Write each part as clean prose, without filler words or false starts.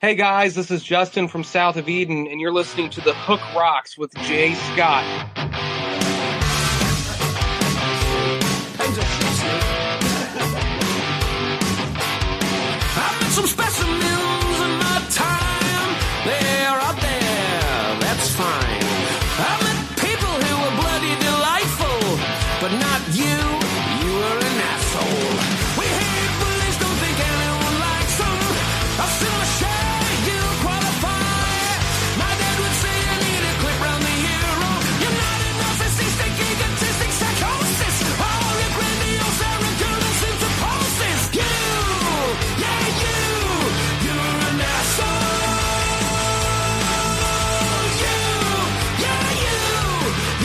Hey guys, this is Justin from South of Eden, and you're listening to The Hook Rocks with Jay Scott. I've met some specimens in my time. They're out there, that's fine. I've met people who were bloody delightful, but not you. You were an asshole. We hate bullies, don't think anyone likes them. I'll still share you qualify. My dad would say you need a clip round the euro. You're not a narcissistic, egotistic psychosis. All your grandiose arrogance into pulses. You, yeah, you're an asshole. You, yeah,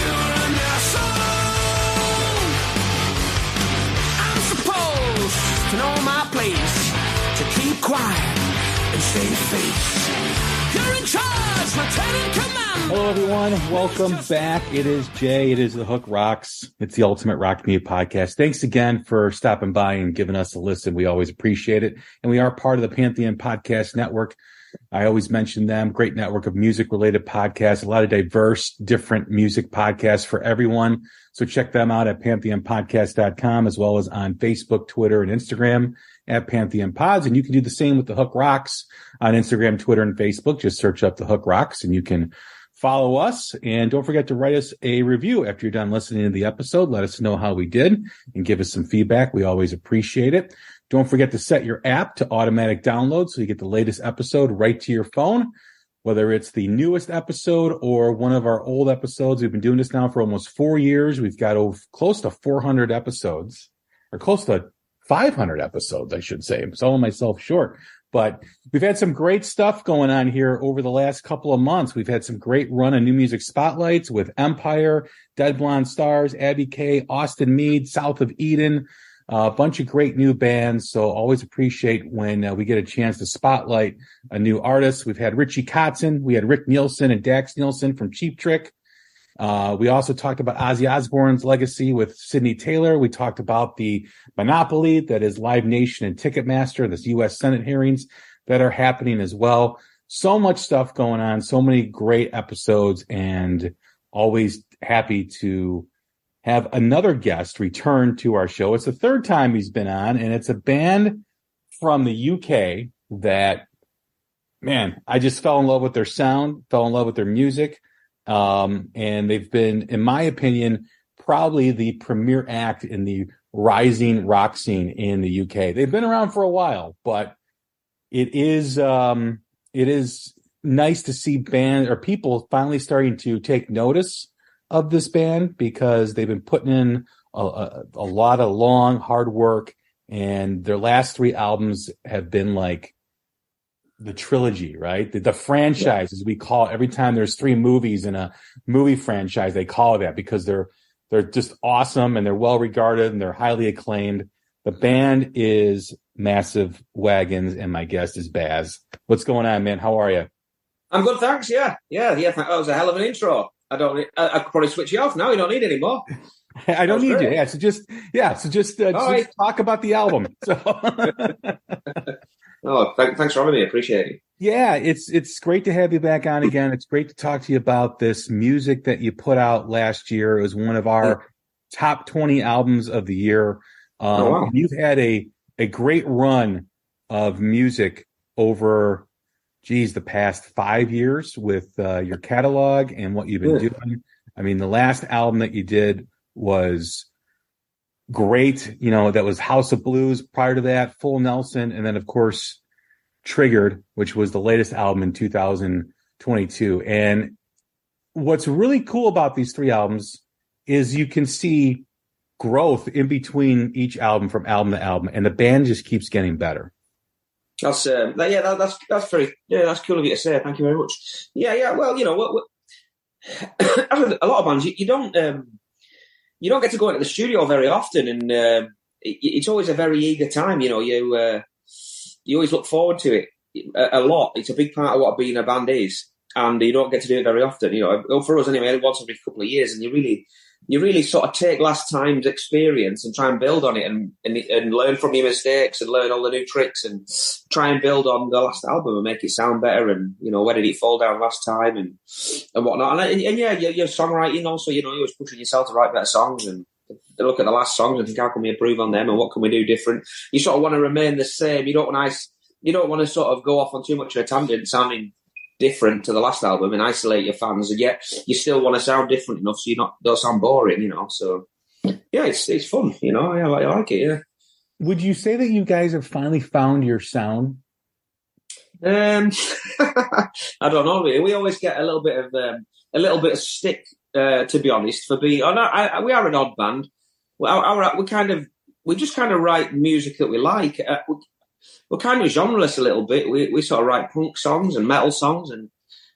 you're an asshole. I'm supposed to know my place, to keep quiet and save face. You're in charge, Lieutenant Commander. Hello, everyone. Welcome back. It is Jay. It is The Hook Rocks. It's the ultimate rock music podcast. Thanks again for stopping by and giving us a listen. We always appreciate it. And we are part of the Pantheon Podcast Network. I always mention them. Great network of music-related podcasts, a lot of diverse, different music podcasts for everyone. So check them out at pantheonpodcast.com, as well as on Facebook, Twitter, and Instagram at Pantheon Pods. And you can do the same with The Hook Rocks on Instagram, Twitter, and Facebook. Just search up The Hook Rocks, and you can follow us. And don't forget to write us a review after you're done listening to the episode. Let us know how we did and give us some feedback. We always appreciate it. Don't forget to set your app to automatic download so you get the latest episode right to your phone, whether it's the newest episode or one of our old episodes. We've been doing this now for almost 4 years. We've got close to 400 episodes, or close to 500 episodes, I should say. I'm selling myself short. But we've had some great stuff going on here over the last couple of months. We've had some great run of new music spotlights with Empire, Dead Blonde Stars, Abby K, Austin Mead, South of Eden, a bunch of great new bands. So always appreciate when we get a chance to spotlight a new artist. We've had Richie Kotzen. We had Rick Nielsen and Dax Nielsen from Cheap Trick. We also talked about Ozzy Osbourne's legacy with Sidney Taylor. We talked about the monopoly that is Live Nation and Ticketmaster, this U.S. Senate hearings that are happening as well. So much stuff going on, so many great episodes, and always happy to have another guest return to our show. It's the third time he's been on, and it's a band from the UK that, man, I just fell in love with their sound, fell in love with their music. And they've been, in my opinion, probably the premier act in the rising rock scene in the UK. They've been around for a while, but it is nice to see band or people finally starting to take notice of this band, because they've been putting in a lot of long, hard work, and their last 3 albums have been like the trilogy, right? The franchise, as we call it. Every time there's 3 movies in a movie franchise, they call it that, because they're just awesome and they're well regarded and they're highly acclaimed. The band is Massive Wagons, and my guest is Baz. What's going on, man? How are you? I'm good, thanks. Yeah. That was a hell of an intro. I could probably switch you off now. You don't need any more. I don't need you. Yeah. So just talk about the album. So. Oh, thanks for having me. I appreciate it. Yeah, it's great to have you back on again. It's great to talk to you about this music that you put out last year. It was one of our top 20 albums of the year. Wow. You've had a great run of music over, the past 5 years with your catalog and what you've been doing. I mean, the last album that you did was great. That was House of Blues. Prior to that, Full Nelson. And then, of course, Triggered, which was the latest album in 2022. And what's really cool about these 3 albums is you can see growth in between each album, from album to album, and the band just keeps getting better. That's very, that's cool of you to say. Thank you very much. Yeah. Well, a lot of bands, you don't get to go into the studio very often, and it's always a very eager time. You always look forward to it a lot. It's a big part of what being a band is, and you don't get to do it very often. For us anyway, once every couple of years, and you really you really sort of take last time's experience and try and build on it and learn from your mistakes and learn all the new tricks and try and build on the last album and make it sound better. And, you know, where did it fall down last time and whatnot. And yeah, your songwriting also, you know, you're always pushing yourself to write better songs and look at the last songs and think, how can we improve on them and what can we do different? You sort of want to remain the same. You don't want to sort of go off on too much of a tangent sounding different to the last album and isolate your fans, and yet you still want to sound different enough so don't sound boring, you know. So yeah, it's fun, you know. I like it. Yeah. Would you say that you guys have finally found your sound? I don't know. Really. We always get a little bit of stick, to be honest, for being. We are an odd band. We just kind of write music that we like. We're kind of genreless a little bit. We sort of write punk songs and metal songs and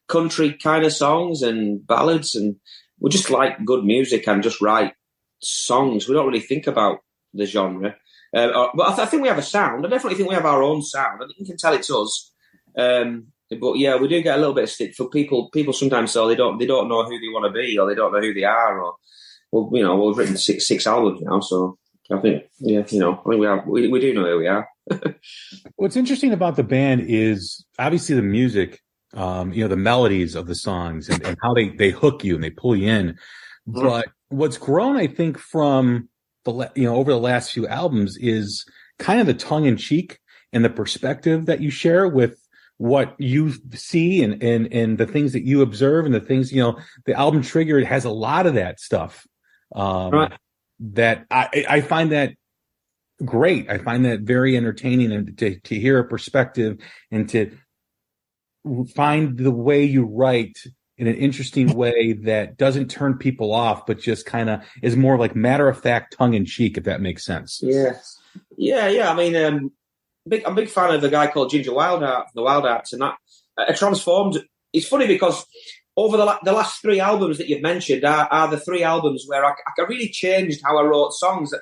country kind of songs and ballads, and we just like good music and just write songs. We don't really think about the genre. But I think we have a sound. I definitely think we have our own sound. I think you can tell it's us. But yeah, we do get a little bit of stick for people. People sometimes say they don't know who they want to be or they don't know who they are. Or, well, you know, we've written six albums now, so I think, yeah, you know, I think we do know who we are. What's interesting about the band is obviously the music, you know, the melodies of the songs and how they hook you and they pull you in. Mm-hmm. But what's grown, I think, from over the last few albums is kind of the tongue in cheek and the perspective that you share with what you see and the things that you observe and the things, you know, the album Trigger has a lot of that stuff. Right. That I find that great. I find that very entertaining, and to hear a perspective and to find the way you write in an interesting way that doesn't turn people off, but just kind of is more like matter of fact, tongue in cheek, if that makes sense. Yeah. I mean, I'm a big fan of a guy called Ginger Wildheart, the Wild Arts, and that transformed. It's funny because over the last three albums that you've mentioned are the three albums where I really changed how I wrote songs.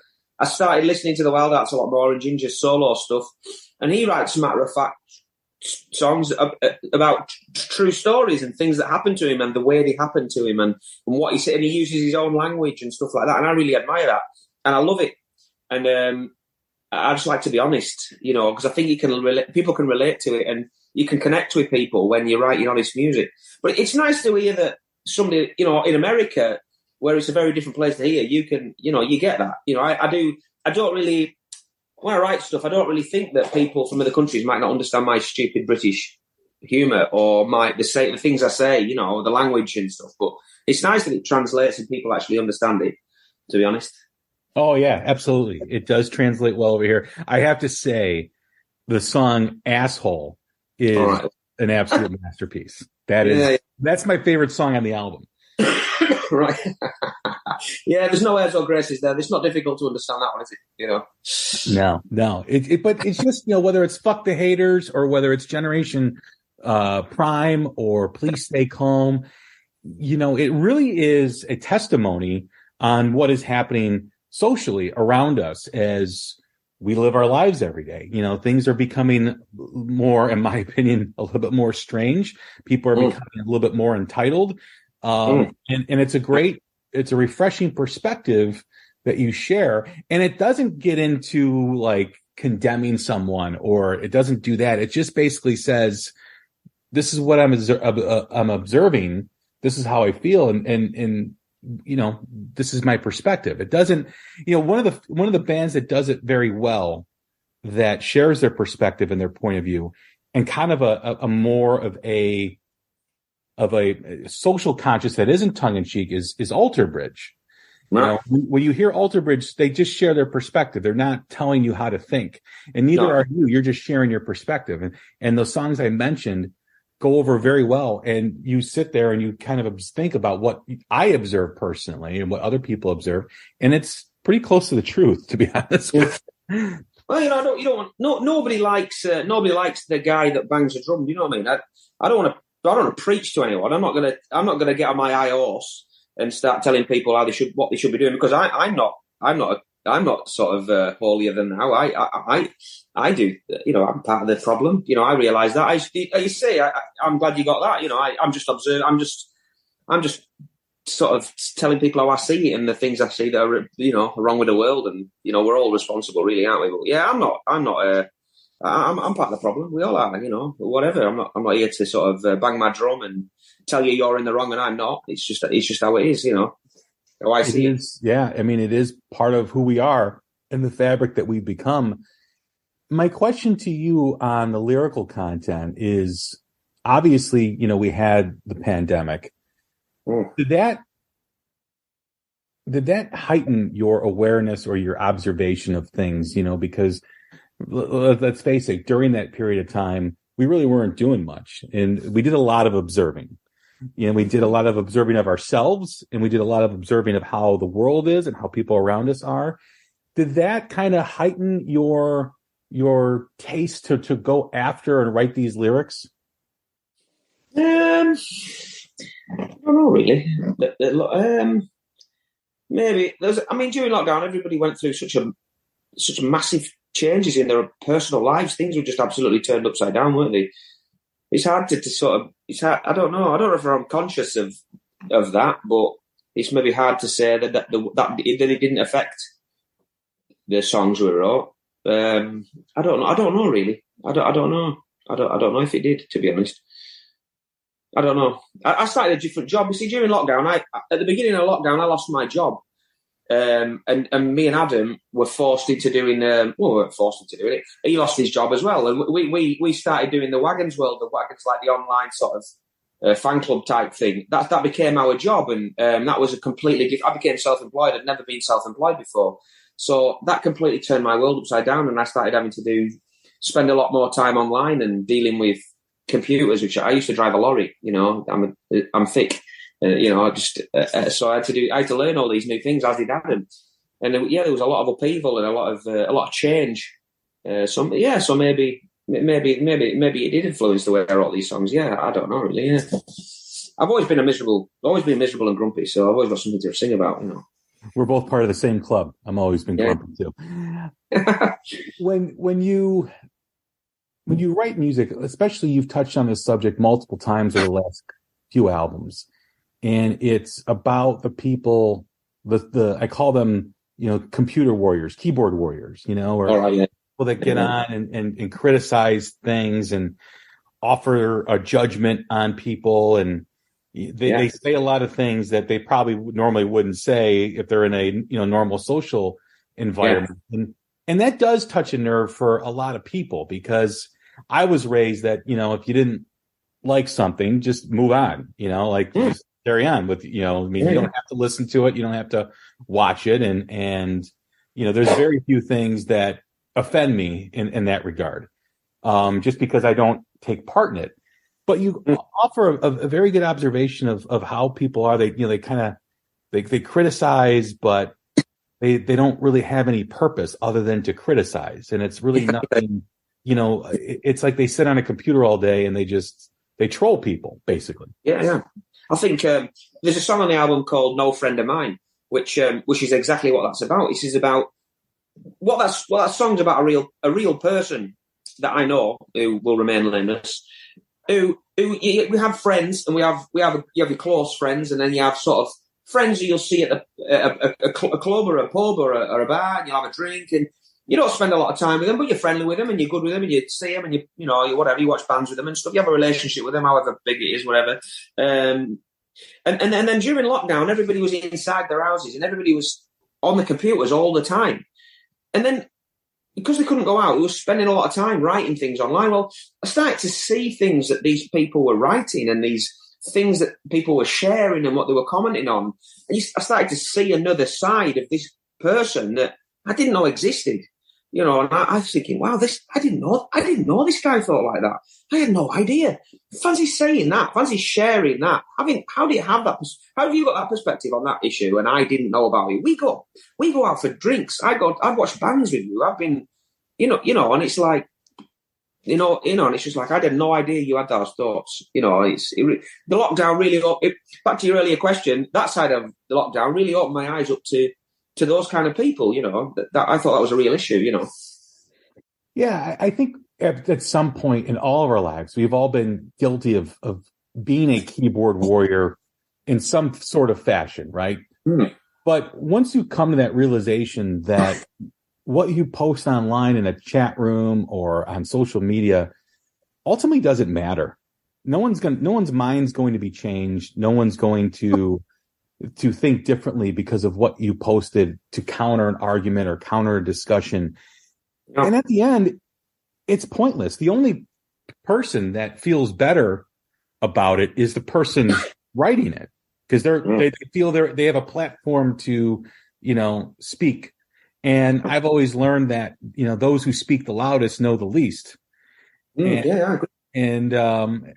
I started listening to the Wild Arts a lot more and Ginger's solo stuff, and he writes matter of fact songs about true stories and things that happened to him and the way they happened to him and what he said, and he uses his own language and stuff like that, and I really admire that and I love it. And I just like to be honest, you know, because I think people can relate to it and you can connect with people when you're writing honest music. But it's nice to hear that somebody, you know, in America, where it's a very different place to here, you can, you know, you get that. You know, I don't really, when I write stuff, I don't really think that people from other countries might not understand my stupid British humour or the things I say, you know, the language and stuff. But it's nice that it translates and people actually understand it, to be honest. Oh, yeah, absolutely. It does translate well over here. I have to say the song Asshole is an absolute masterpiece. That's my favorite song on the album. Right. Yeah, there's no airs or graces there. It's not difficult to understand that one, is it? You know? No. But it's just, you know, whether it's Fuck the Haters or whether it's Generation Prime or Please Stay Calm, you know, it really is a testimony on what is happening socially around us as we live our lives every day. You know, things are becoming more, in my opinion, a little bit more strange. People are becoming a little bit more entitled. And it's a refreshing perspective that you share. And it doesn't get into like condemning someone, or it doesn't do that. It just basically says, this is what I'm observing. This is how I feel. And, you know, this is my perspective. It doesn't, you know, one of the bands that does it very well, that shares their perspective and their point of view and kind of a more of a social conscious that isn't tongue in cheek is Alter Bridge. Right. You know, when you hear Alter Bridge, they just share their perspective. They're not telling you how to think, and neither are you. You're just sharing your perspective. And those songs I mentioned go over very well. And you sit there and you kind of think about what I observe personally and what other people observe. And it's pretty close to the truth, to be honest with you. Well, you know, nobody likes the guy that bangs a drum. You know what I mean? I don't want to preach to anyone. I'm not gonna get on my high horse and start telling people what they should be doing, because I'm not sort of holier than thou. I do. You know, I'm part of the problem. You know, I realise that. I'm glad you got that. You know, I'm just observing. I'm just sort of telling people how I see it and the things I see that are, wrong with the world. And, we're all responsible, really, aren't we? But yeah, I'm part of the problem. We all are, whatever. I'm not here to sort of bang my drum and tell you you're in the wrong and I'm not. It's just how it is, how I see it. Yeah. I mean, it is part of who we are and the fabric that we've become. My question to you on the lyrical content is, obviously, we had the pandemic. Did that heighten your awareness or your observation of things? Because let's face it, during that period of time, we really weren't doing much, and we did a lot of observing. We did a lot of observing of ourselves, and we did a lot of observing of how the world is and how people around us are. Did that kind of heighten your taste to go after and write these lyrics? I don't know, really. Maybe during lockdown, everybody went through such massive changes in their personal lives. Things were just absolutely turned upside down, weren't they? It's hard to sort of. It's hard. I don't know if I'm conscious of that, but it's maybe hard to say that it didn't affect the songs we wrote. I don't know. I don't know, really. I don't know. I don't know if it did, to be honest. I don't know. I started a different job. You see, during lockdown, at the beginning of lockdown, I lost my job. And me and Adam were forced into doing, we weren't forced into doing it. He lost his job as well. And we started doing the Wagons world. The Wagons, like the online sort of fan club type thing. That became our job. And that was a completely different. I became self-employed. I'd never been self-employed before. So that completely turned my world upside down. And I started having to spend a lot more time online and dealing with computers, which I used to drive a lorry. I'm thick. So I had to learn all these new things as did Adam, and there was a lot of upheaval and a lot of change. So maybe it did influence the way I wrote these songs. Yeah, I don't know really. Yeah. I've always been miserable and grumpy, so I've always got something to sing about. We're both part of the same club. I'm always been grumpy too. When you write music, especially, you've touched on this subject multiple times over the last few albums, and it's about the people, I call them, computer warriors, keyboard warriors, or people that get on and criticize things and offer a judgment on people. And they say a lot of things that they probably normally wouldn't say if they're in a, normal social environment. Yeah. And that does touch a nerve for a lot of people, because I was raised that, if you didn't like something, just move on, just carry on with, you don't have to listen to it. You don't have to watch it. And there's very few things that offend me in that regard, just because I don't take part in it. But you offer a very good observation of how people are. They they criticize, but they don't really have any purpose other than to criticize. And it's really nothing, it's like they sit on a computer all day and they troll people, basically. Yeah. I think there's a song on the album called "No Friend of Mine," which is exactly what that's about. This is about that song's about a real person that I know who will remain nameless. We have friends, and you have your close friends, and then you have sort of friends who you'll see at a club or a pub or a bar, and you'll have a drink, and you don't spend a lot of time with them, but you're friendly with them and you're good with them, and you see them and you whatever, you watch bands with them and stuff. You have a relationship with them, however big it is, whatever. And then during lockdown, everybody was inside their houses and everybody was on the computers all the time. And then because they couldn't go out, we were spending a lot of time writing things online. Well, I started to see things that these people were writing and these things that people were sharing and what they were commenting on. And I started to see another side of this person that I didn't know existed. And I was thinking, wow, I didn't know this guy thought like that. I had no idea. Fancy saying that, fancy sharing that. How do you have that? How have you got that perspective on that issue? And I didn't know about it. We go out for drinks. I've watched bands with you. I've been, and it's like, and it's just like, I had no idea you had those thoughts. The lockdown really, back to your earlier question, that side of the lockdown really opened my eyes up to those kind of people, that I thought that was a real issue, Yeah, I think at some point in all of our lives, we've all been guilty of being a keyboard warrior in some sort of fashion, right? Mm. But once you come to that realization that what you post online in a chat room or on social media ultimately doesn't matter. No one's mind's going to be changed. No one's going to think differently because of what you posted to counter an argument or counter a discussion. No. And at the end, it's pointless. The only person that feels better about it is the person writing it, because they feel they have a platform to, speak. And I've always learned that, those who speak the loudest know the least. Yeah, I agree. And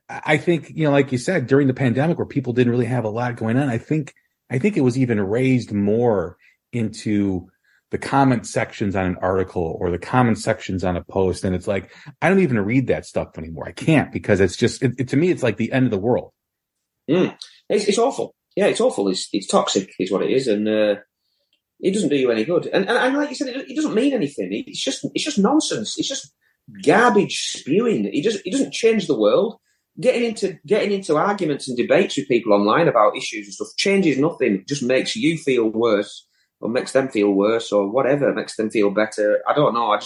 I think, like you said, during the pandemic where people didn't really have a lot going on, I think it was even raised more into the comment sections on an article or the comment sections on a post. And it's like, I don't even read that stuff anymore. I can't, because it's just, to me, it's like the end of the world. It's awful. Yeah, it's awful. It's toxic is what it is. And it doesn't do you any good. And like you said, it doesn't mean anything. It's just nonsense. It's just garbage spewing. It doesn't change the world. Getting into arguments and debates with people online about issues and stuff changes nothing. It just makes you feel worse, or makes them feel worse, or whatever, makes them feel better. I don't know. I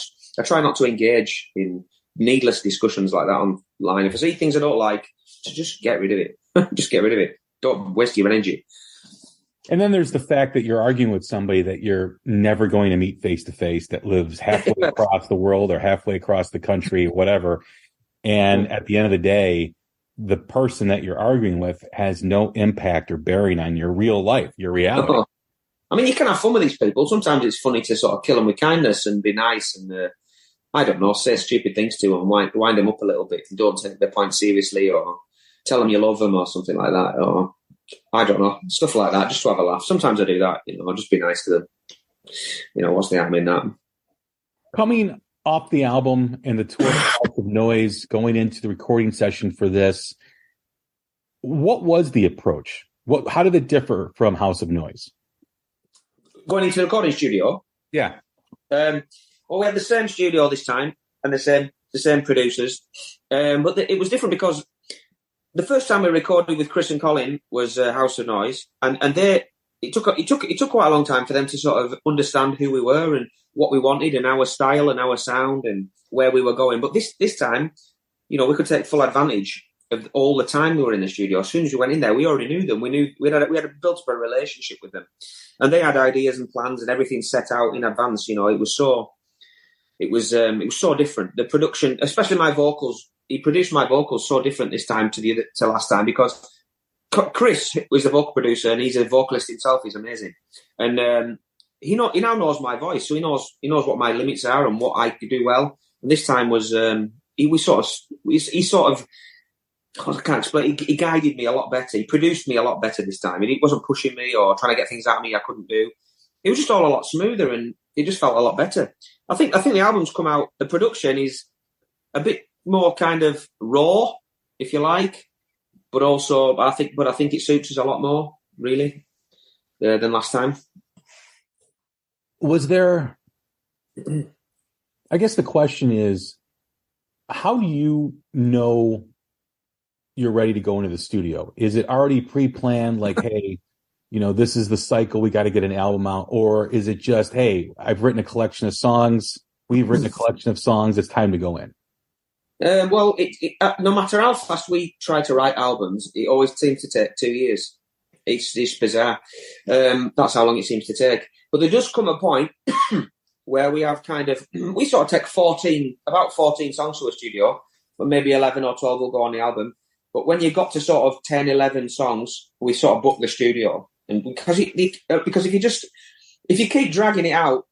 try not to engage in needless discussions like that online. If I see things I don't like, just get rid of it. Just get rid of it. Don't waste your energy. And then there's the fact that you're arguing with somebody that you're never going to meet face to face, that lives halfway across the world or halfway across the country, whatever. And at the end of the day, the person that you're arguing with has no impact or bearing on your real life, your reality. I mean, you can have fun with these people. Sometimes it's funny to sort of kill them with kindness and be nice and, I don't know, say stupid things to them, wind them up a little bit and don't take their point seriously, or tell them you love them or something like that, or I don't know, stuff like that, just to have a laugh. Sometimes I do that, just be nice to them. What's the harm in that? Coming off the album and the tour House of Noise, going into the recording session for this, what was the approach? How did it differ from House of Noise? Going into the recording studio? Yeah. Well, we had the same studio this time and the same producers, but it was different because the first time we recorded with Chris and Colin was House of Noise, and it took quite a long time for them to sort of understand who we were and what we wanted and our style and our sound and where we were going. But this time, we could take full advantage of all the time we were in the studio. As soon as we went in there, we already knew them. We had built up a relationship with them, and they had ideas and plans and everything set out in advance. It was so different. The production, especially my vocals. He produced my vocals so different this time to last time, because Chris was the vocal producer and he's a vocalist himself. He's amazing, and he now knows my voice, so he knows what my limits are and what I could do well. And this time was he sort of I can't explain. He guided me a lot better. He produced me a lot better this time. He wasn't pushing me or trying to get things out of me I couldn't do. It was just all a lot smoother and it just felt a lot better. I think the album's come out. The production is a bit more kind of raw, if you like, but also I think it suits us a lot more, really, than last time. Was there? I guess the question is, how do you know you're ready to go into the studio? Is it already pre-planned, like, hey, this is the cycle, we got to get an album out, or is it just, hey, I've written a collection of songs, we've written a collection of songs, it's time to go in? Well, no matter how fast we try to write albums, it always seems to take 2 years. It's bizarre. That's how long it seems to take. But there does come a point where we have we sort of take about 14 songs to a studio, but maybe 11 or 12 will go on the album. But when you got to sort of 10, 11 songs, we sort of book the studio. And because if you keep dragging it out,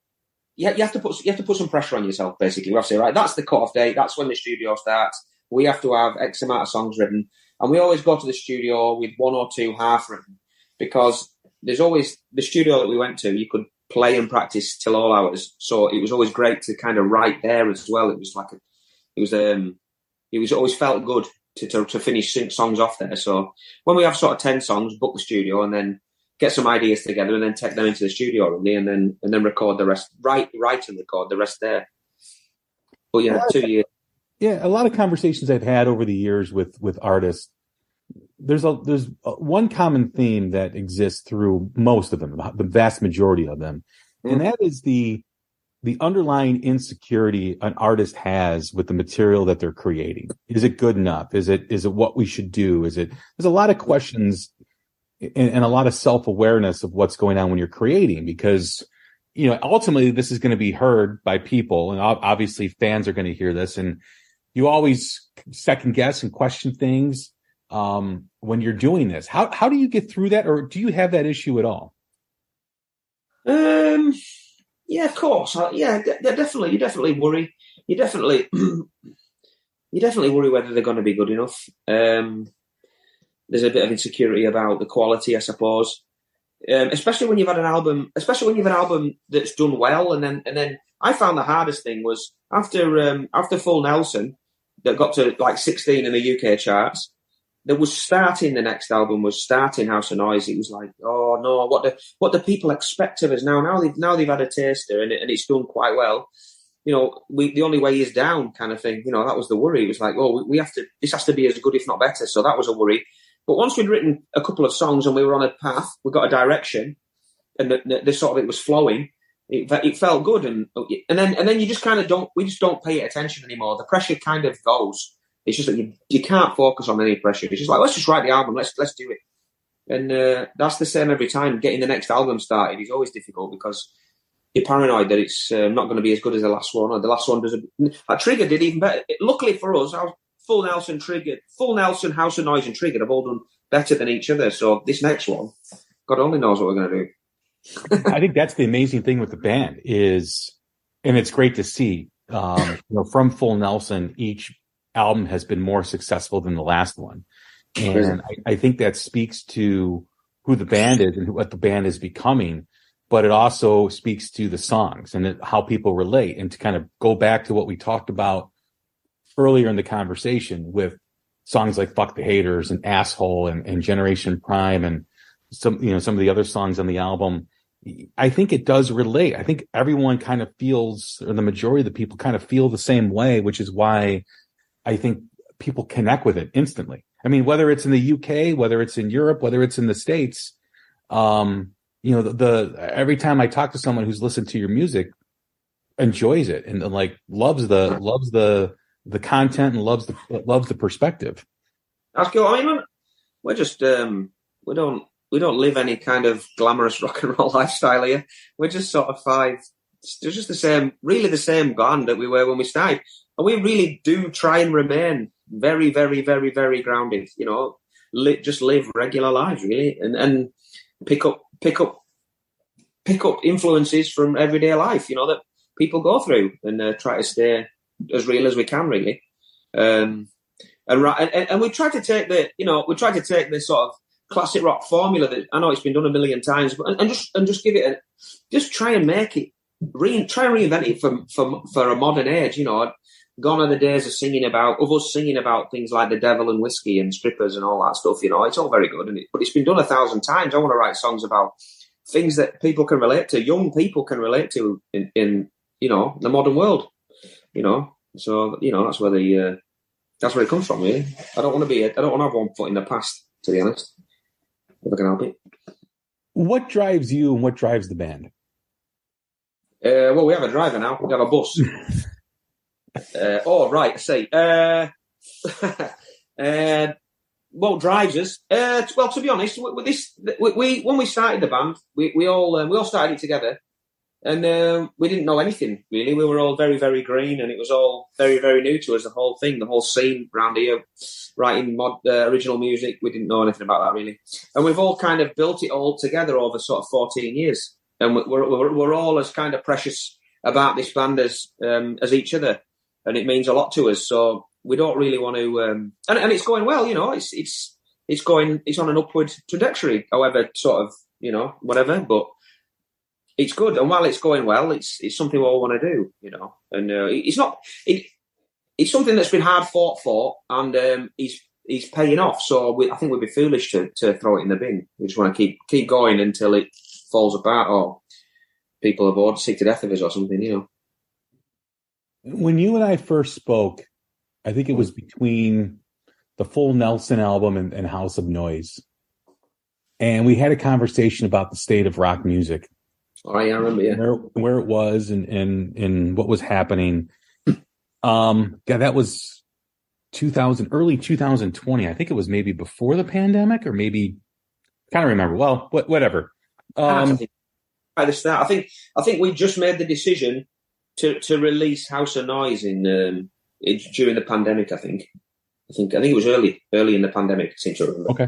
you have to put some pressure on yourself, basically. We have to say, right, that's the cut-off date. That's when the studio starts. We have to have X amount of songs written. And we always go to the studio with one or two half written, because there's always the studio that we went to, you could play and practice till all hours. So it was always great to kind of write there as well. It was always felt good to finish songs off there. So when we have sort of 10 songs, book the studio and then get some ideas together and then take them into the studio, really, and then record the rest, write and record the rest there. But yeah, 2 years. Yeah, a lot of conversations I've had over the years with artists, there's one common theme that exists through most of them, the vast majority of them, and that is the underlying insecurity an artist has with the material that they're creating. Is it good enough? Is it what we should do? There's a lot of questions and a lot of self-awareness of what's going on when you're creating, because, you know, ultimately this is going to be heard by people, and obviously fans are going to hear this, and you always second guess and question things when you're doing this. How do you get through that, or do you have that issue at all? Yeah, of course. Definitely. You definitely worry. You definitely worry whether they're going to be good enough. There's a bit of insecurity about the quality, I suppose. Especially when you've had an album that's done well, and then I found the hardest thing was after Full Nelson, that got to like 16 in the UK charts. That was starting the next album was starting House of Noise. It was like, oh no, what do people expect of us now? Now they've had a taster and it's done quite well. You know, the only way is down, kind of thing. You know, that was the worry. It was like, oh, this has to be as good, if not better. So that was a worry. But once we'd written a couple of songs and we were on a path, we got a direction, and the sort of it was flowing. It felt good, and then you just kind of don't pay it attention anymore. The pressure kind of goes. It's just that you can't focus on any pressure. It's just like, let's just write the album, let's do it. And that's the same every time. Getting the next album started is always difficult because you're paranoid that it's not going to be as good as the last one, or the last one doesn't. Trigger did even better. Luckily for us, Full Nelson, House of Noise, and Trigger have all done better than each other. So this next one, God only knows what we're going to do. I think that's the amazing thing with the band is, and it's great to see, from Full Nelson, each album has been more successful than the last one. And I think that speaks to who the band is and what the band is becoming, but it also speaks to the songs and how people relate. And to kind of go back to what we talked about earlier in the conversation with songs like Fuck the Haters and Asshole and Generation Prime and some of the other songs on the album, I think it does relate. I think everyone kind of feels, or the majority of the people kind of feel the same way, which is why I think people connect with it instantly. I mean, whether it's in the UK, whether it's in Europe, whether it's in the States, every time I talk to someone who's listened to your music, enjoys it and like loves the content and loves the perspective. That's cool. I mean, we're just we don't live any kind of glamorous rock and roll lifestyle here. We're just sort of they're just the same band that we were when we started. And we really do try and remain very, very, very, very grounded, you know, just live regular lives really, and pick up influences from everyday life, you know, that people go through, and try to stay as real as we can really. And we try to take this sort of classic rock formula that I know it's been done a million times, but and just give it just try and make it, try and reinvent it for a modern age, you know. Gone are the days of us singing about things like the devil and whiskey and strippers and all that stuff, you know. It's all very good, but it's been done 1,000 times. I want to write songs about things that people can relate to, young people can relate to in you know, the modern world, you know. So, you know, that's where it comes from, really. I don't want to have one foot in the past, to be honest, if I can help it. What drives you and what drives the band? Well, we have a driver now. We have a bus. Right. I see. What drives us? Well, to be honest, we when we started the band, we all started it together, and we didn't know anything really. We were all very, very green, and it was all very, very new to us. The whole thing, the whole scene around here, writing original music. We didn't know anything about that really, and we've all kind of built it all together over sort of 14 years, and we're all as kind of precious about this band as each other. And it means a lot to us, so we don't really want to. And it's going well, you know. It's on an upward trajectory. However, sort of, you know, whatever. But it's good, and while it's going well, it's something we all want to do, you know. And it's something that's been hard fought for, and he's paying off. So I think we'd be foolish to throw it in the bin. We just want to keep going until it falls apart, or people are bored, sick to death of us, or something, you know. When you and I first spoke, I think it was between the full Nelson album and House of Noise. And we had a conversation about the state of rock music. Oh, yeah, I remember, yeah. Where it was and what was happening. That was early 2020. I think it was maybe before the pandemic, or maybe, kind of remember. Well, whatever. By the start, I think we just made the decision to release House of Noise during the pandemic. I think it was early in the pandemic. I seem to remember. Okay,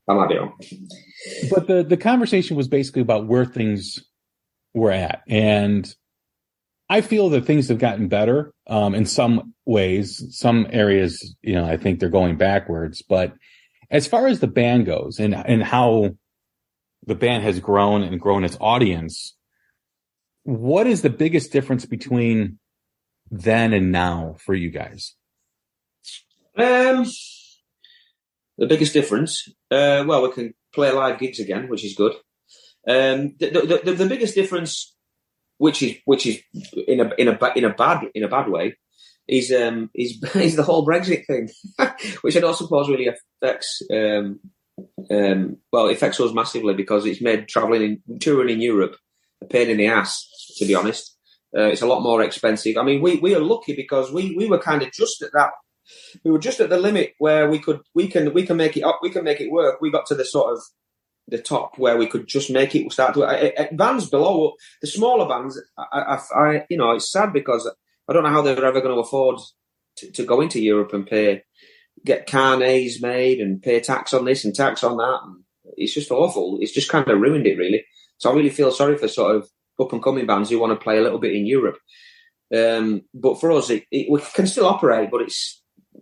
I might be wrong. But the conversation was basically about where things were at, and I feel that things have gotten better in some ways. Some areas, I think they're going backwards. But as far as the band goes, and how the band has grown and grown its audience, what is the biggest difference between then and now for you guys? The biggest difference, well, we can play live gigs again, which is good. The biggest difference, which is in a bad way, is the whole Brexit thing, which I don't suppose really affects. It affects us massively because it's made touring in Europe a pain in the ass. To be honest, it's a lot more expensive. I mean, we are lucky because we were kind of just at that. We were just at the limit where we can make it up. We can make it work. We got to the sort of the top where we could just make it. Start to bands below the smaller bands. It's sad because I don't know how they're ever going to afford to go into Europe and get carnets made and pay tax on this and tax on that. And it's just awful. It's just kind of ruined it, really. So I really feel sorry for sort of up and coming bands who want to play a little bit in Europe. But for us, we can still operate, but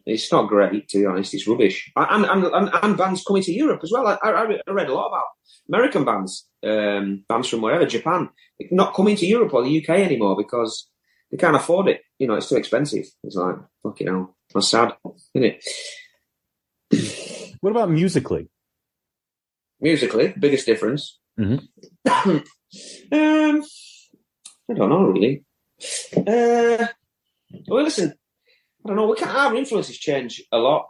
it's not great, to be honest. It's rubbish. And bands coming to Europe as well. I read a lot about American bands, bands from wherever, Japan, not coming to Europe or the UK anymore because they can't afford it. It's too expensive. It's like, fucking hell. That's sad, isn't it? What about musically? Musically, biggest difference. Mm-hmm. I don't know, really. Well, listen, I don't know. Our influences change a lot.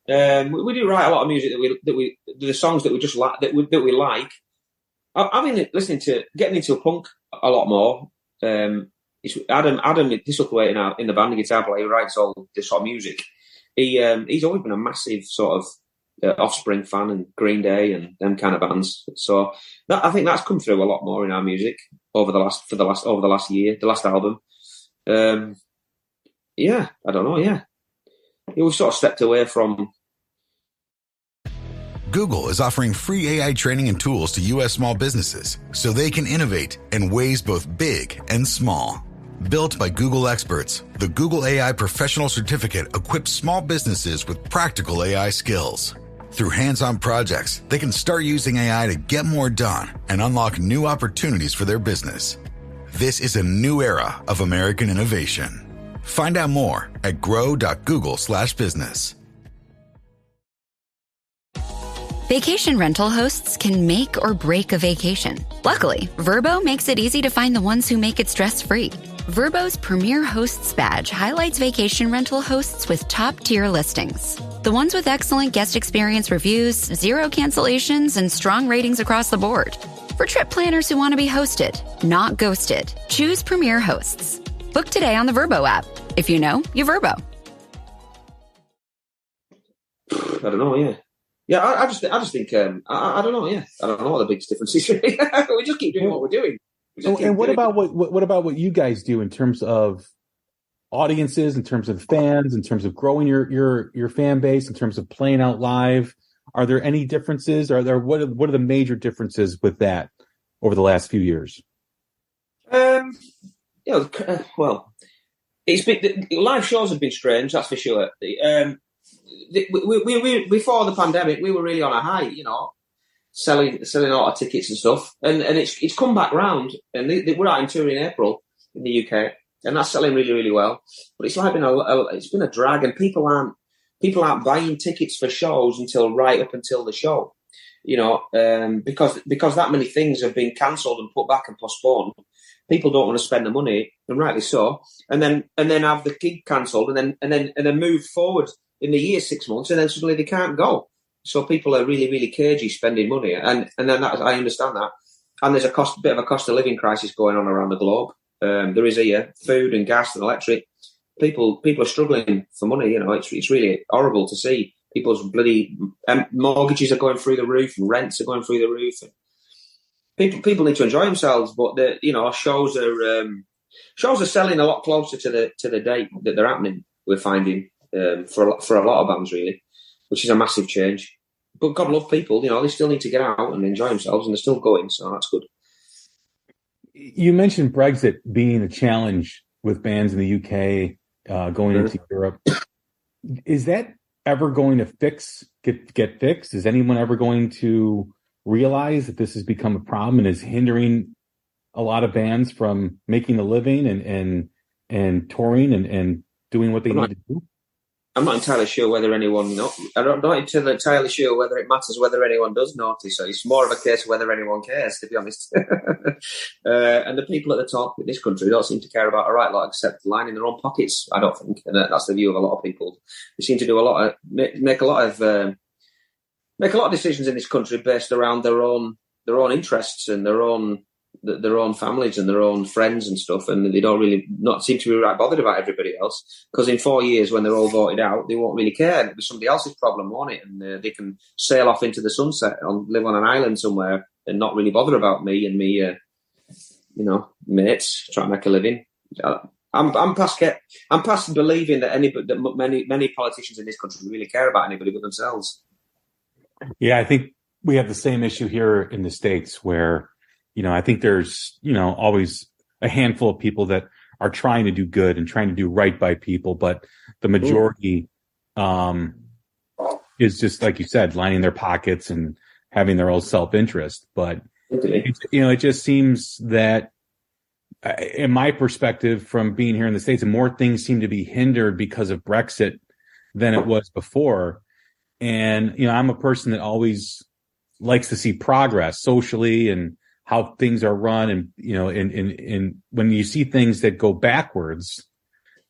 We do write a lot of music that the songs that we just like that we like. I've been getting into punk a lot more. It's Adam Thistlethwaite in the band, the guitar player, who writes all this sort of music. He's always been a massive sort of Offspring fan and Green Day and them kind of bands. So I think that's come through a lot more in our music over the last year, the last album. Yeah, I don't know. Yeah, we've sort of stepped away from. Google is offering free AI training and tools to U.S. small businesses so they can innovate in ways both big and small. Built by Google experts, the Google AI Professional Certificate equips small businesses with practical AI skills. Through hands-on projects, they can start using AI to get more done and unlock new opportunities for their business. This is a new era of American innovation. Find out more at grow.google/business. Vacation rental hosts can make or break a vacation. Luckily, Vrbo makes it easy to find the ones who make it stress-free. Vrbo's Premier Hosts badge highlights vacation rental hosts with top-tier listings. The ones with excellent guest experience reviews, 0 cancellations, and strong ratings across the board. For trip planners who want to be hosted, not ghosted, choose Premier Hosts. Book today on the Vrbo app. If you know, you Vrbo. I don't know, yeah. Yeah, I just think, I don't know, yeah. I don't know what the biggest difference is. We just keep doing what we're doing. And what about what you guys do in terms of audiences, in terms of fans, in terms of growing your fan base, in terms of playing out live? Are there any differences? What are the major differences with that over the last few years? Well, it's been live shows have been strange, that's for sure. We before the pandemic, we were really on a high, selling a lot of tickets and stuff, and it's come back round, and we're out in tour in April in the UK, and that's selling really, really well. But it's like it's been a drag, and people aren't buying tickets for shows right up until the show, because that many things have been cancelled and put back and postponed. People don't want to spend the money, and rightly so, and then have the gig cancelled, and then move forward in the year 6 months, and then suddenly they can't go. So people are really, really cagey spending money, and then I understand that. And there's a bit of a cost of living crisis going on around the globe. There is here food and gas and electric. People are struggling for money. You know, it's really horrible to see. People's bloody mortgages are going through the roof, and rents are going through the roof. And people need to enjoy themselves, but shows are selling a lot closer to the date that they're happening. We're finding for a lot of bands, really, which is a massive change. But God love people, you know, they still need to get out and enjoy themselves, and they're still going, so that's good. You mentioned Brexit being a challenge with bands in the UK going into Europe. Is that ever going to get fixed? Is anyone ever going to realize that this has become a problem and is hindering a lot of bands from making a living and touring and doing what they need to do? I'm not entirely sure whether anyone I'm not entirely sure whether it matters whether anyone does notice. So it's more of a case of whether anyone cares, to be honest. And the people at the top in this country don't seem to care about a right lot except lining their own pockets, I don't think. And that's the view of a lot of people. They seem to do make a lot of decisions in this country based around their own interests and their own families and their own friends and stuff, and they don't really not seem to be right bothered about everybody else, because in 4 years when they're all voted out, they won't really care. It'll be somebody else's problem, won't it? And they can sail off into the sunset and live on an island somewhere and not really bother about me and me, mates trying to make a living. I'm past believing that many politicians in this country really care about anybody but themselves. Yeah, I think we have the same issue here in the States where, I think there's, always a handful of people that are trying to do good and trying to do right by people. But the majority is just, like you said, lining their pockets and having their own self-interest. But, it just seems that, in my perspective from being here in the States, more things seem to be hindered because of Brexit than it was before. And, I'm a person that always likes to see progress socially and how things are run. And, and when you see things that go backwards,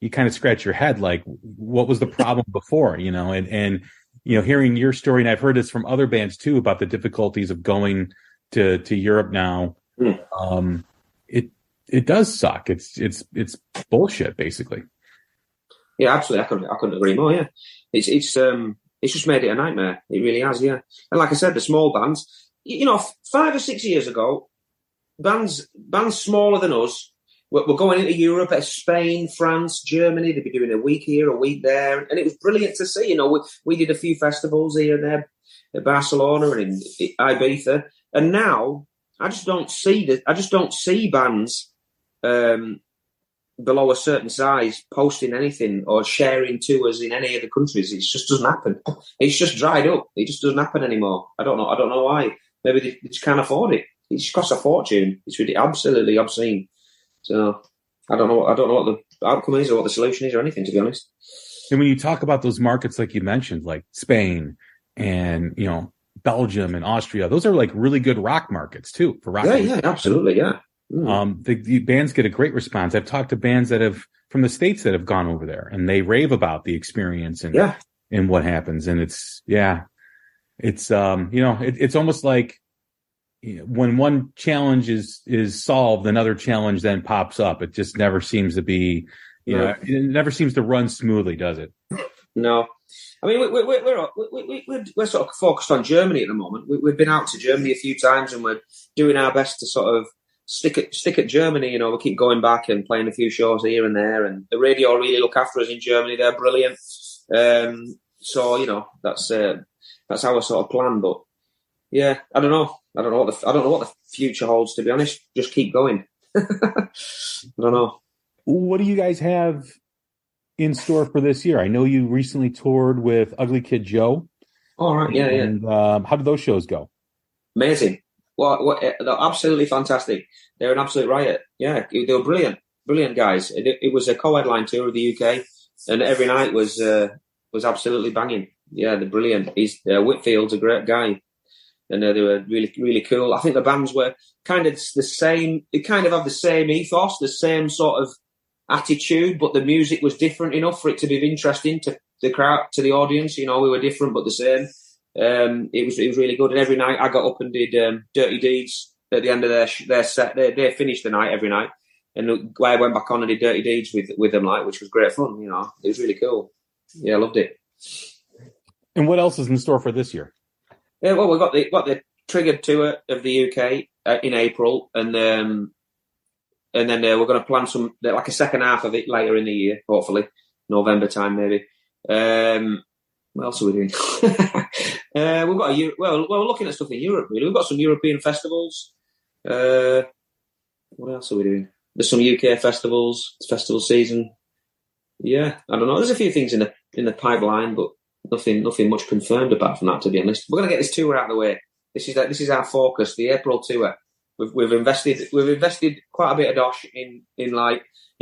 you kind of scratch your head, like, what was the problem before, and hearing your story, and I've heard this from other bands too, about the difficulties of going to Europe now. It does suck. It's bullshit, basically. Yeah, absolutely. I couldn't agree more. Yeah. It's just made it a nightmare. It really has. Yeah. And like I said, the small bands, 5 or 6 years ago, bands smaller than us were going into Europe, Spain, France, Germany. They'd be doing a week here, a week there, and it was brilliant to see. We did a few festivals here and there, at Barcelona and in Ibiza, and now I just don't see bands below a certain size posting anything or sharing tours in any of the countries. It just doesn't happen. It's just dried up. It just doesn't happen anymore. I don't know why. Maybe they just can't afford it. It just costs a fortune. It's really absolutely obscene. So I don't know what the outcome is or what the solution is or anything, to be honest. And when you talk about those markets, like you mentioned, like Spain and, Belgium and Austria, those are like really good rock markets too for rock. Yeah, absolutely. Yeah. The bands get a great response. I've talked to bands that have from the States that have gone over there, and they rave about the experience and what happens. And it's it's almost like when one challenge is solved, another challenge then pops up. It just never seems to be, it never seems to run smoothly, does it? No. I mean, we're sort of focused on Germany at the moment. We've been out to Germany a few times, and we're doing our best to sort of stick at Germany. We keep going back and playing a few shows here and there, and the radio really look after us in Germany. They're brilliant. So that's our sort of plan. But yeah, I don't know what the future holds, to be honest. Just keep going. I don't know. What do you guys have in store for this year? I know you recently toured with Ugly Kid Joe. All right, yeah. And how did those shows go? Amazing. Well, they're absolutely fantastic. They're an absolute riot. Yeah, they were brilliant guys. It was a co-headline tour of the UK, and every night was absolutely banging. Yeah, they're brilliant. Whitfield's a great guy, and they were really, really cool. I think the bands were kind of the same. They kind of have the same ethos, the same sort of attitude, but the music was different enough for it to be interesting the crowd, to the audience. You know, we were different but the same. It was really good. And every night I got up and did Dirty Deeds at the end of their set. They finished the night every night, and I went back on and did Dirty Deeds with them, like, which was great fun. You know, it was really cool. Yeah, I loved it. And what else is in store for this year? Yeah, well, we've got the Triggered tour of the UK in April, and then we're going to plan some, like, a second half of it later in the year, hopefully November time maybe. What else are we doing? We've got we're looking at stuff in Europe. Really, we've got some European festivals. What else are we doing? There's some UK festivals. It's festival season. Yeah, I don't know. There's a few things in the pipeline, but nothing much confirmed apart from that, to be honest. We're going to get this tour out of the way. This is our focus. The April tour. We've invested quite a bit of dosh in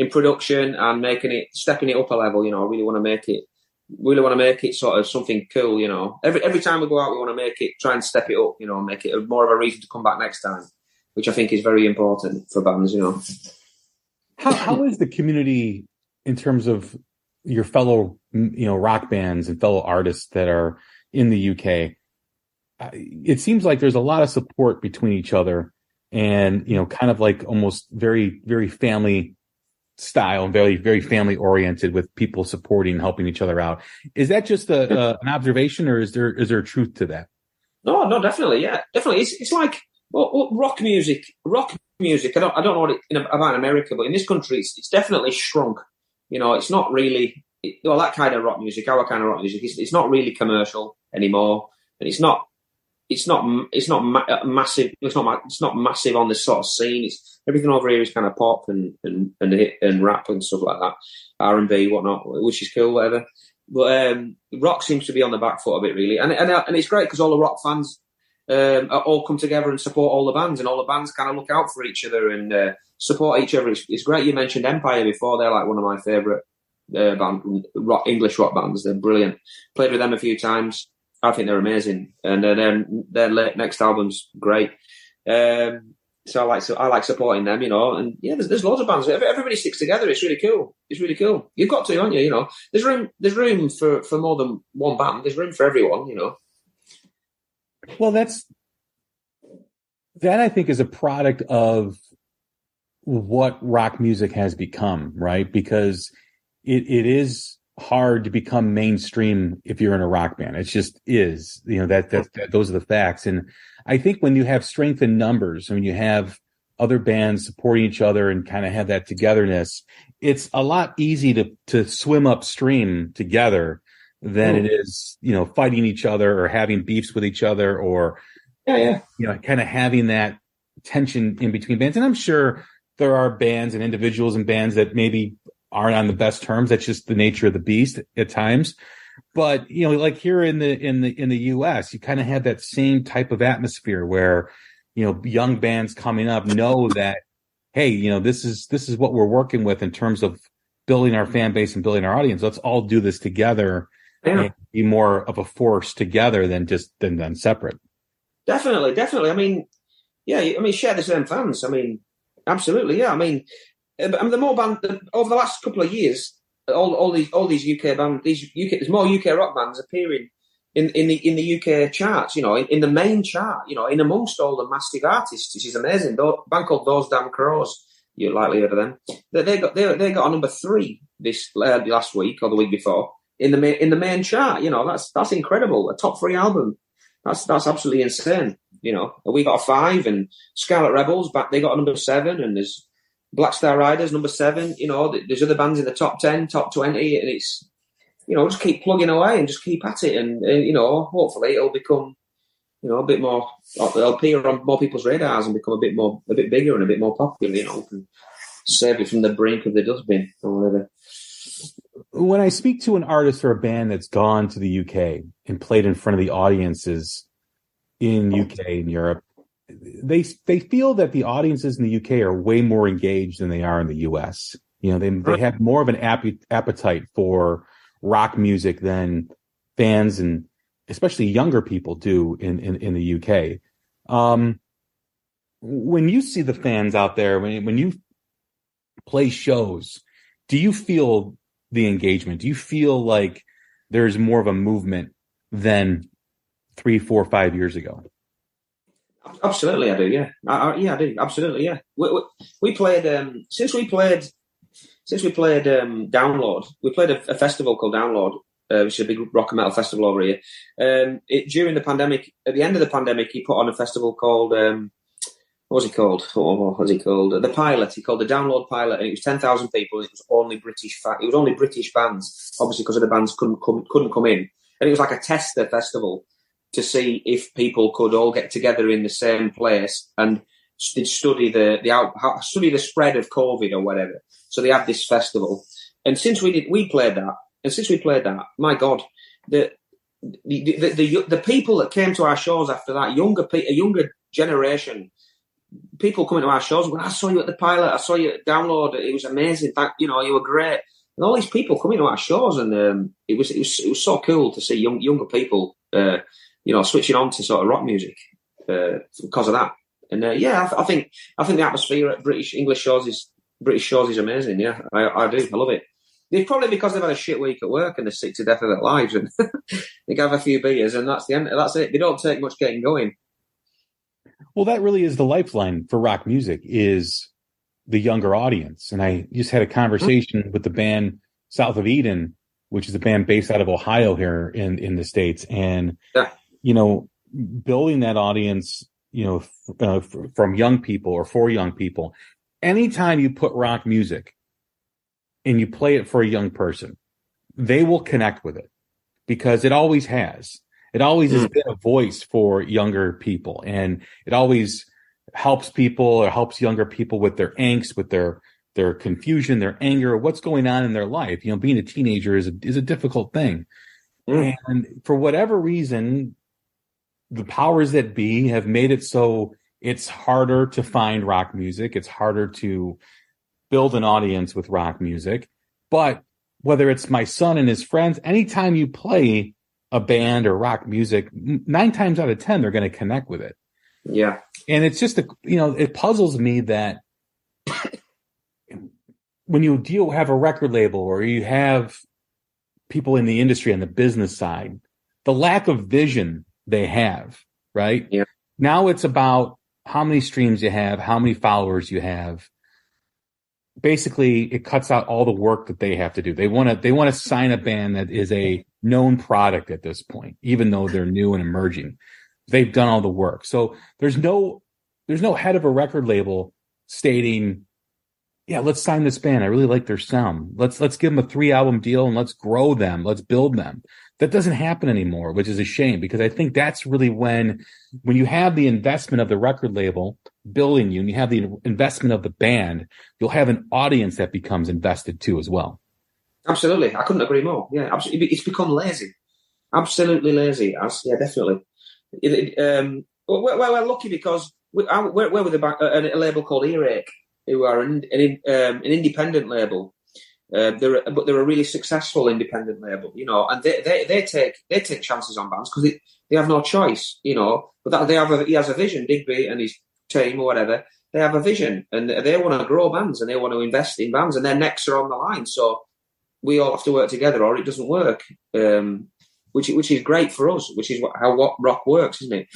production and stepping it up a level. You know, I really want to make it sort of something cool. You know, every time we go out, we want to try and step it up. You know, make it more of a reason to come back next time, which I think is very important for bands. You know, how is the community in terms of your fellow, rock bands and fellow artists that are in the UK? It seems like there's a lot of support between each other, and kind of like almost very, very family style and very, very family oriented, with people supporting and helping each other out. Is that just an observation, or is there truth to that? No, definitely, yeah, definitely. It's like rock music. I don't know what about in America, but in this country, it's definitely shrunk. You know, it's not really that kind of rock music. Our kind of rock music. It's not really commercial anymore, and it's not massive. It's not massive on this sort of scene. It's everything over here is kind of pop and rap and stuff like that, R&B, whatnot, which is cool, whatever. But rock seems to be on the back foot a bit, really, and it's great because all the rock fans all come together and support all the bands, and all the bands kind of look out for each other and support each other. It's great. You mentioned Empire before; they're like one of my favourite English rock bands. They're brilliant. Played with them a few times. I think they're amazing, and their next album's great. So I like supporting them, and yeah, there's loads of bands. Everybody sticks together. It's really cool. You've got to, aren't you? There's room for more than one band. There's room for everyone, Well, that I think is a product of what rock music has become, right? Because it is hard to become mainstream if you're in a rock band. It just is, those are the facts. And I think when you have strength in numbers, when you have other bands supporting each other and kind of have that togetherness, it's a lot easy to swim upstream together than it is, fighting each other or having beefs with each other, or, kind of having that tension in between bands. And I'm sure there are bands and individuals and bands that maybe aren't on the best terms. That's just the nature of the beast at times. But, like here in the US, you kind of have that same type of atmosphere where, young bands coming up know that, hey, this is what we're working with in terms of building our fan base and building our audience. Let's all do this together and be more of a force together than separate. Definitely. I mean, share the same fans. I mean, absolutely. Yeah. I mean, the more band over the last couple of years, all these UK bands, there's more UK rock bands appearing in the UK charts. In the main chart. In amongst all the massive artists, which is amazing. A band called Those Damn Crows, you've likely heard of them. They got a number 3 this last week or the week before in the main chart. That's incredible. A top 3 album. That's absolutely insane. We got a 5, and Scarlet Rebels they got a number 7, and there's Black Star Riders, number 7. There's other bands in the top 10, top 20, and it's, just keep plugging away and just keep at it, and hopefully it'll become, a bit more. It'll appear on more people's radars and become a bit bigger and a bit more popular. And save it from the brink of the dustbin or whatever. When I speak to an artist or a band that's gone to the UK and played in front of the audiences in UK and Europe, they feel that the audiences in the UK are way more engaged than they are in the US. They have more of an appetite for rock music than fans and especially younger people do in the UK. When you see the fans out there, when you play shows, do you feel the engagement? Do you feel like there's more of a movement than 3, 4, 5 years ago. Absolutely, I do. Yeah, I do. Absolutely, yeah. We played since we played Download. We played a festival called Download, which is a big rock and metal festival over here. During the pandemic, at the end of the pandemic, he put on a festival called what was it called? The Pilot. He called the Download Pilot, and it was 10,000 people. It was only British. It was only British bands, obviously because of the bands couldn't come in, and it was like a tester festival to see if people could all get together in the same place and study the spread of COVID or whatever. So they had this festival, and since we played that, my God, the people that came to our shows after that, a younger generation, people coming to our shows, going, I saw you at the Pilot, I saw you at Download, it was amazing, you were great, and all these people coming to our shows, and it was so cool to see younger people, switching on to sort of rock music because of that. And I think the atmosphere at British shows is amazing. Yeah, I do. I love it. It's probably because they've had a shit week at work and they're sick to death of their lives, and they have a few beers, and that's the end. That's it. They don't take much getting going. Well, that really is the lifeline for rock music, is the younger audience. And I just had a conversation with the band South of Eden, which is a band based out of Ohio here in the States, and building that audience, from young people or for young people. Anytime you put rock music and you play it for a young person, they will connect with it, because it always has. It always has been a voice for younger people, and it always helps people, or helps younger people with their angst, with their confusion, their anger, what's going on in their life. Being a teenager is a difficult thing. And for whatever reason, the powers that be have made it so it's harder to find rock music. It's harder to build an audience with rock music. But whether it's my son and his friends, anytime you play a band or rock music, 9 times out of 10, they're going to connect with it. Yeah. And it's just, it puzzles me that when you have a record label, or you have people in the industry on the business side, the lack of vision they have, right? Yeah. Now it's about how many streams you have, how many followers you have. Basically, it cuts out all the work that they have to do. They want to sign a band that is a known product at this point, even though they're new and emerging. They've done all the work. So there's no head of a record label stating, yeah, let's sign this band. I really like their sound. Let's give them a 3-album deal and let's grow them. Let's build them. That doesn't happen anymore, which is a shame, because I think that's really when you have the investment of the record label building you, and you have the investment of the band, you'll have an audience that becomes invested too as well. Absolutely. I couldn't agree more. Yeah, absolutely. It's become lazy. Absolutely lazy. Yeah, definitely. We're lucky because we're with a label called Earache, who are an independent label. They're a really successful independent label, and they take chances on bands because they have no choice, But he has a vision, Digby and his team or whatever. They have a vision, and they want to grow bands, and they want to invest in bands, and their necks are on the line. So we all have to work together, or it doesn't work. Which is great for us, which is how rock works, isn't it?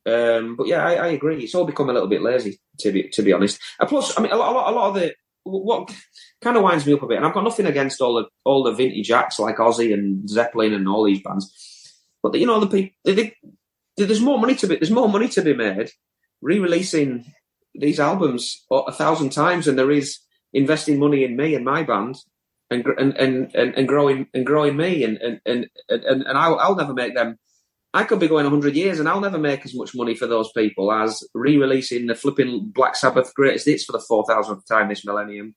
But yeah, I agree. It's all become a little bit lazy, to be honest. Plus, I mean, a lot of the what kind of winds me up a bit, and I've got nothing against all the vintage acts like Ozzy and Zeppelin and all these bands, but the people, there's more money to be made re-releasing these albums 1,000 times than there is investing money in me and my band and growing me and I'll never make them. I could be going 100 years and I'll never make as much money for those people as re-releasing the flipping Black Sabbath greatest hits for the 4,000th time this millennium.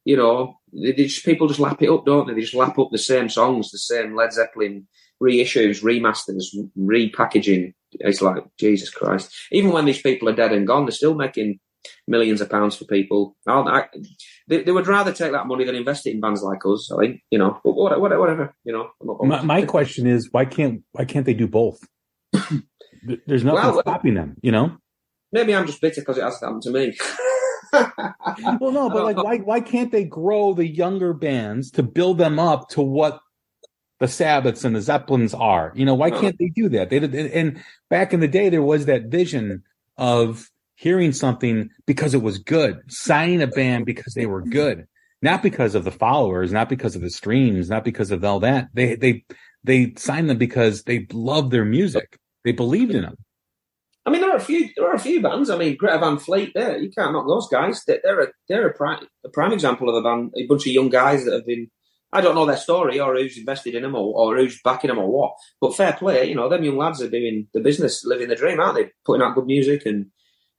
People just lap it up, don't they? They just lap up the same songs, the same Led Zeppelin reissues, remasters, repackaging. It's like, Jesus Christ. Even when these people are dead and gone, they're still making millions of pounds for people. They would rather take that money than invest it in bands like us, I think, but whatever, My question is, why can't they do both? There's nothing stopping them, Maybe I'm just bitter because it hasn't happened to me. Well, no, but why can't they grow the younger bands to build them up to what the Sabbaths and the Zeppelins are. Why can't they do that? They did, and back in the day, there was that vision of hearing something because it was good, signing a band because they were good, not because of the followers, not because of the streams, not because of all that. They signed them because they loved their music. They believed in them. I mean, there are a few bands. I mean, Greta Van Fleet. There, you can't knock those guys. They're a prime example of a band. A bunch of young guys that have been. I don't know their story or who's invested in them or who's backing them or what. But fair play, them young lads are doing the business, living the dream, aren't they? Putting out good music and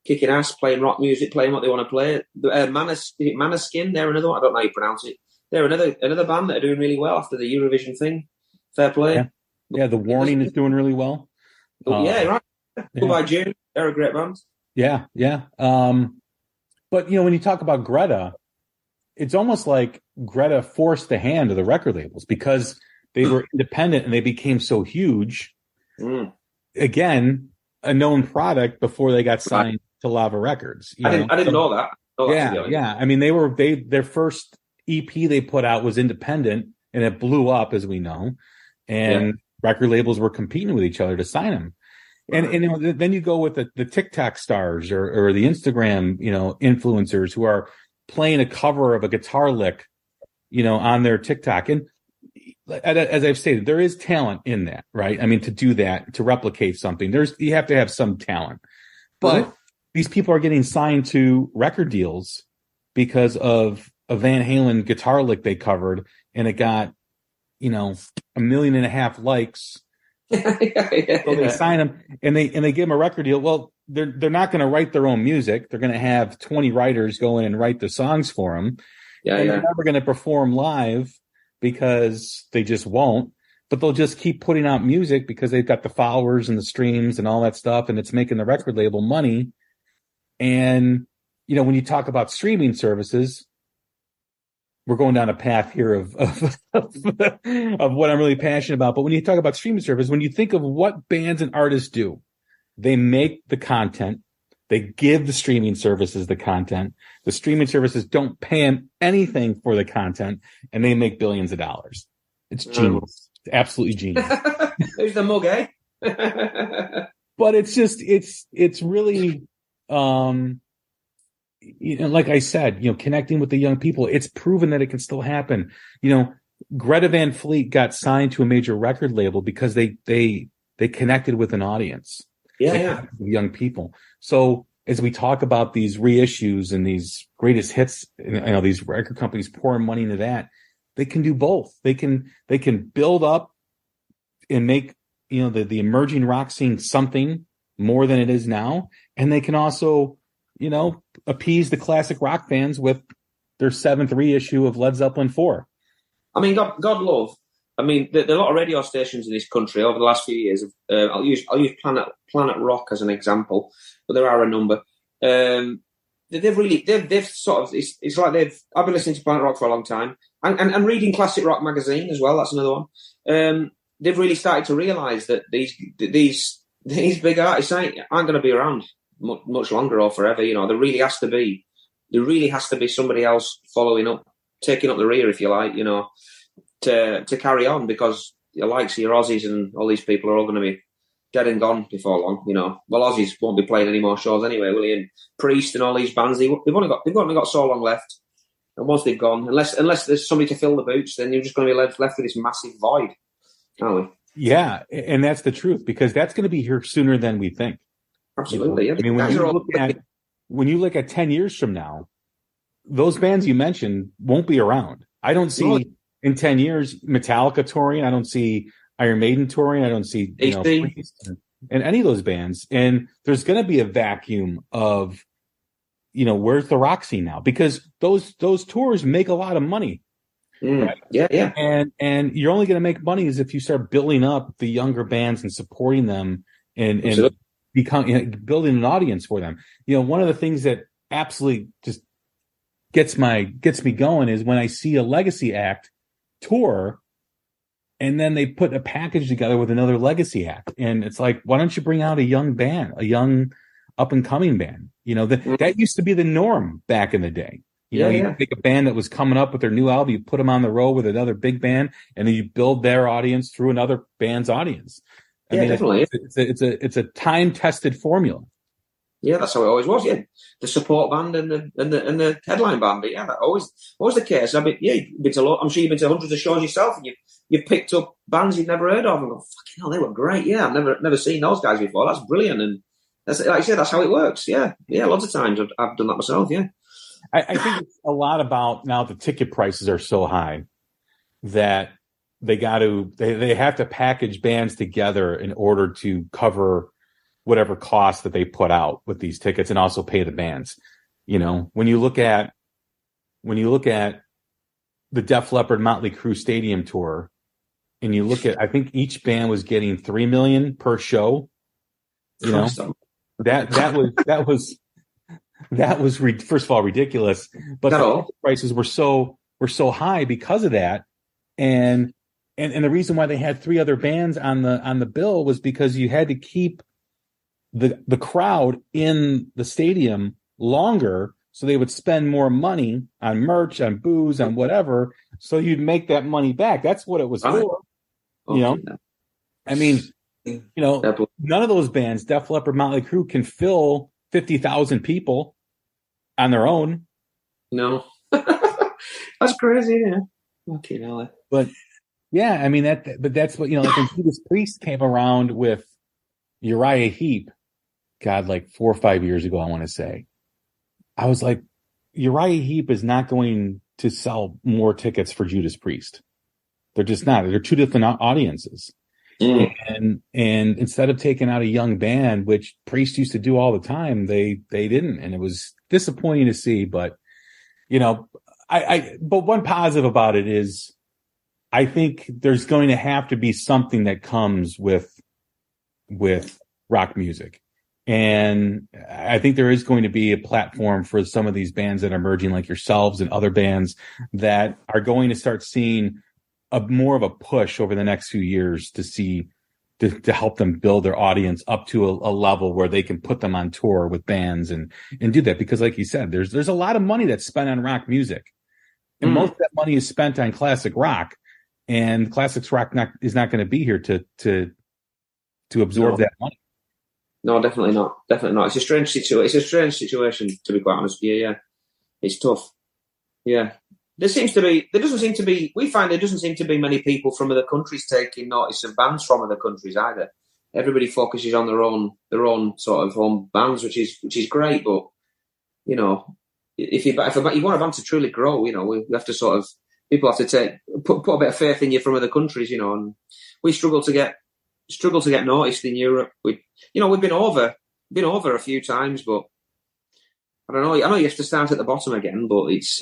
kicking ass, playing rock music, playing what they want to play. Maneskin, they're another one. I don't know how you pronounce it. They're another band that are doing really well after the Eurovision thing. Fair play. Yeah, The Warning is doing really well. Yeah, right. Yeah. Goodbye June. They're a great band. Yeah. But when you talk about Greta, it's almost like Greta forced the hand of the record labels because they were independent and they became so huge. Again, a known product before they got signed to Lava Records. I didn't know that. Yeah. I mean, their first EP they put out was independent and it blew up, as we know. And record labels were competing with each other to sign them. And then you go with the TikTok stars or the Instagram, influencers who are playing a cover of a guitar lick, on their TikTok. And as I've stated, there is talent in that, right? I mean, to do that, to replicate something, you have to have some talent. But these people are getting signed to record deals because of a Van Halen guitar lick they covered, and it got, 1.5 million likes. So they sign them and they give them a record deal. Well, they're not going to write their own music. They're going to have 20 writers go in and write the songs for them. They're never going to perform live because they just won't. But they'll just keep putting out music because they've got the followers and the streams and all that stuff, and it's making the record label money. And when you talk about streaming services, we're going down a path here of what I'm really passionate about. But when you talk about streaming service, when you think of what bands and artists do, they make the content, they give the streaming services the content. The streaming services don't pay them anything for the content, and they make billions of dollars. It's genius. It's absolutely genius. There's the mug, eh? But it's really, like I said, connecting with the young people, it's proven that it can still happen. Greta Van Fleet got signed to a major record label because they connected with an audience. Yeah. Young people. So as we talk about these reissues and these greatest hits, these record companies pouring money into that, they can do both. They can build up and make, the emerging rock scene something more than it is now. And they can also, appease the classic rock fans with their 7th reissue of Led Zeppelin 4. I mean, God love. I mean, there are a lot of radio stations in this country over the last few years. I'll use Planet Rock as an example, but there are a number. They've sort of. It's like I've been listening to Planet Rock for a long time, and reading Classic Rock magazine as well. That's another one. They've really started to realise that these big artists aren't going to be around much longer or forever. There really has to be somebody else taking up the rear, if you like, to carry on, because the likes of your Aussies and all these people are all going to be dead and gone before long. Well, Aussies won't be playing any more shows anyway, will he? And Priest and all these bands, they've only got so long left, and once they've gone, unless there's somebody to fill the boots, then you're just going to be left with this massive void, aren't we? Yeah, and that's the truth, because that's going to be here sooner than we think. Absolutely. Yeah. I mean, when you look at 10 years from now, those bands you mentioned won't be around. I don't see in 10 years Metallica touring. I don't see Iron Maiden touring. I don't see Priest and any of those bands. And there's going to be a vacuum of, where's the rock scene now? Because those tours make a lot of money. Right? Yeah. And you're only going to make money is if you start building up the younger bands and supporting them and building an audience for them. One of the things that absolutely just gets me going is when I see a legacy act tour and then they put a package together with another legacy act. And it's like, why don't you bring out a young band, a young up and coming band? That used to be the norm back in the day. You know, you take a band that was coming up with their new album, you put them on the road with another big band, and then you build their audience through another band's audience. I mean, definitely. It's a time-tested formula. Yeah, that's how it always was. Yeah, the support band and the headline band. But yeah, that always the case. I mean, you've been to I'm sure you've been to hundreds of shows yourself, and you've picked up bands you've never heard of, and go, fucking hell, they were great. Yeah, I've never seen those guys before. That's brilliant, and that's, like I said, that's how it works. Yeah, lots of times I've done that myself. Yeah. I think it's a lot about now the ticket prices are so high that they have to package bands together in order to cover whatever cost that they put out with these tickets and also pay the bands. You know, when you look at the Def Leppard Motley Crue stadium tour and you look at, I think each band was getting $3 million per show. You know, that was first of all ridiculous, but the prices were so high because of that, and the reason why they had 3 other bands on the bill was because you had to keep the crowd in the stadium longer, so they would spend more money on merch, on booze, on whatever, so you'd make that money back. That's what it was for. You know, I mean, you know, none of those bands, Def Leppard, Motley Crue, can fill 50,000 people on their own. No. That's crazy, yeah. Okay, now. But yeah, I mean that's what, you know, like when Judas Priest came around with Uriah Heep, God, like 4 or 5 years ago, I want to say. I was like, Uriah Heep is not going to sell more tickets for Judas Priest. They're just not. They're 2 different audiences. And instead of taking out a young band, which Priest used to do all the time, they didn't, and it was disappointing to see. But you know, but one positive about it is, I think there's going to have to be something that comes with rock music, and I think there is going to be a platform for some of these bands that are emerging, like yourselves and other bands that are going to start seeing more of a push over the next few years to help them build their audience up to a level where they can put them on tour with bands and do that. Because like you said, there's a lot of money that's spent on rock music, and most of that money is spent on classic rock, and classics rock is not going to be here to absorb that money. No, definitely not. Definitely not. It's a strange situation, to be quite honest with you. Yeah. It's tough. Yeah. We find there doesn't seem to be many people from other countries taking notice of bands from other countries either. Everybody focuses on their own sort of home bands, which is great. But you know, if you want a band to truly grow, you know, we have to people have to put a bit of faith in you from other countries, you know. And we struggle to get noticed in Europe. We've been over a few times, but I don't know. I know you have to start at the bottom again, but it's.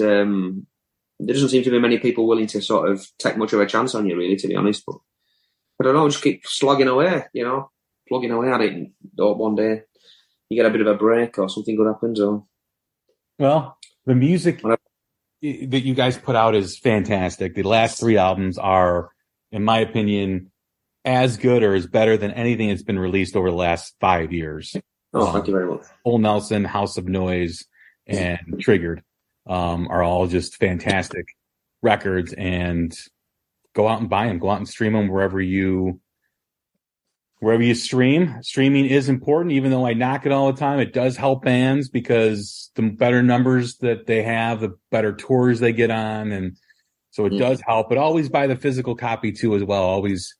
There doesn't seem to be many people willing to sort of take much of a chance on you, really, to be honest. But I don't know, just keep plugging away at it, and one day you get a bit of a break or something good happens. Well, the music that you guys put out is fantastic. The last 3 albums are, in my opinion, as good or as better than anything that's been released over the last 5 years. Oh, thank you very much. Full Nelson, House of Noise, and Triggered. Are all just fantastic records, and go out and buy them. Go out and stream them wherever you stream. Streaming is important, even though I knock it all the time. It does help bands because the better numbers that they have, the better tours they get on, and so it does help. But always buy the physical copy too, as well. Always,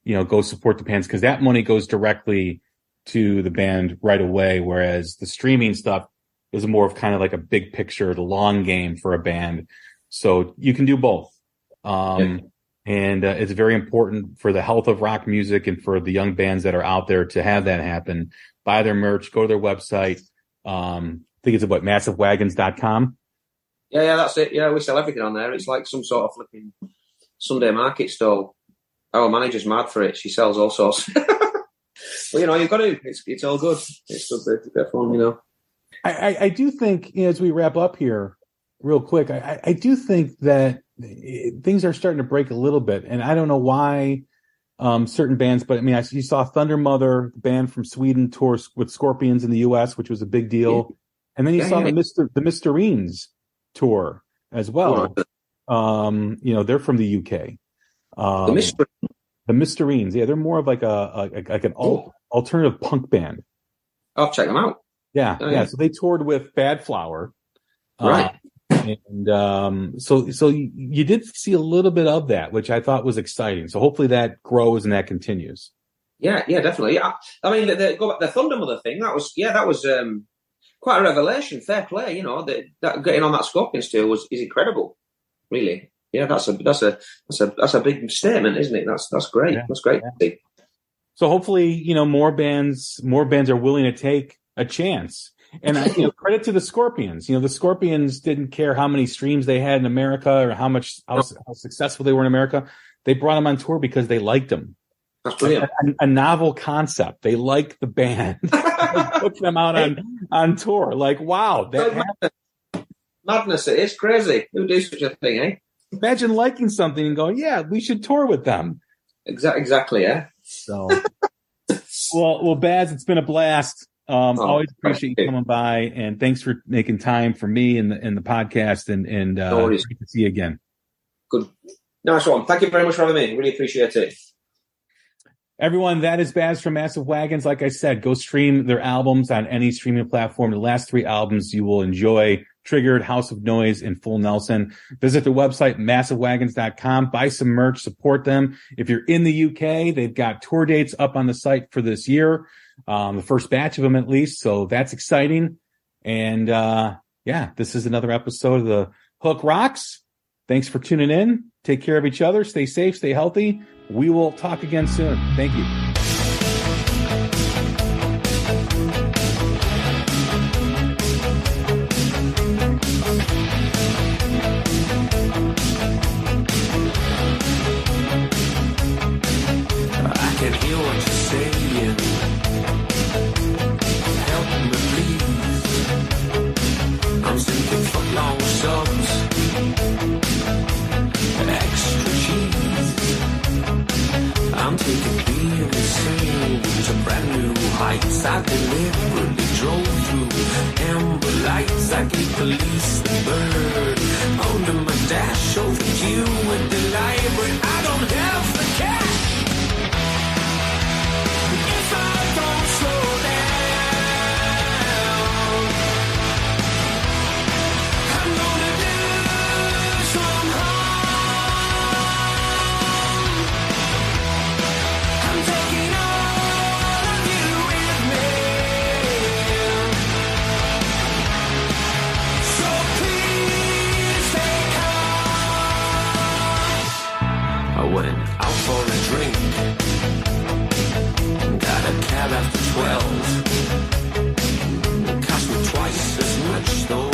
go support the bands, because that money goes directly to the band right away, whereas the streaming stuff is more of kind of like a big picture, the long game for a band. So you can do both. And it's very important for the health of rock music and for the young bands that are out there to have that happen. Buy their merch, go to their website. I think it's massivewagons.com. Yeah, that's it. Yeah, we sell everything on there. It's like some sort of flipping Sunday market stall. Our manager's mad for it. She sells all sorts. Well, you've got to. It's all good. It's good. It's a bit of fun, I do think, as we wrap up here real quick, I do think that things are starting to break a little bit. And I don't know why certain bands, but I mean, you saw Thunder Mother, the band from Sweden, tour with Scorpions in the U.S., which was a big deal. Yeah. And then you saw the Mysterines tour as well. They're from the UK. The Mysterines. Yeah, they're more of like an alternative punk band. I'll check them out. Yeah, yeah. So they toured with Bad Flower. Right. And so you did see a little bit of that, which I thought was exciting. So hopefully that grows and that continues. Yeah, definitely. I mean, the Thunder Mother thing, that was quite a revelation. Fair play, that getting on that Scorpions tour is incredible. Really. Yeah, that's a big statement, isn't it? That's great. Yeah, that's great. Yeah. So hopefully, more bands are willing to take a chance. And credit to the Scorpions. The Scorpions didn't care how many streams they had in America or how successful they were in America. They brought them on tour because they liked them. That's brilliant. A novel concept. They liked the band. They took them out on tour. Like, wow, madness! It is crazy. Who do such a thing, eh? Imagine liking something and going, yeah, we should tour with them. Exactly, yeah. So, well, Baz, it's been a blast. Always appreciate you coming by, and thanks for making time for me and the podcast. And great to see you again. Good, nice one. Thank you very much for having me. Really appreciate it. Everyone, that is Baz from Massive Wagons. Like I said, go stream their albums on any streaming platform. The last 3 albums you will enjoy: Triggered, House of Noise, and Full Nelson. Visit their website, massivewagons.com. Buy some merch, support them. If you're in the UK, they've got tour dates up on the site for this year. The first batch of them at least. So that's exciting. And this is another episode of the Hook Rocks. Thanks for tuning in. Take care of each other. Stay safe, stay healthy. We will talk again soon. Thank you. I can hear what you're saying. Help me, please. I'm thinking foot-long subs, extra cheese. I'm taking beer and sand to brand new heights. I deliberately drove through amber lights. I gave police the bird under my dash, over you at the library. I don't have the cash. If I don't slow down, I'm gonna do some harm. I'm taking all of you with me. So please stay calm. I went out for a drink. Got a cab after 12. It cost me twice as much though.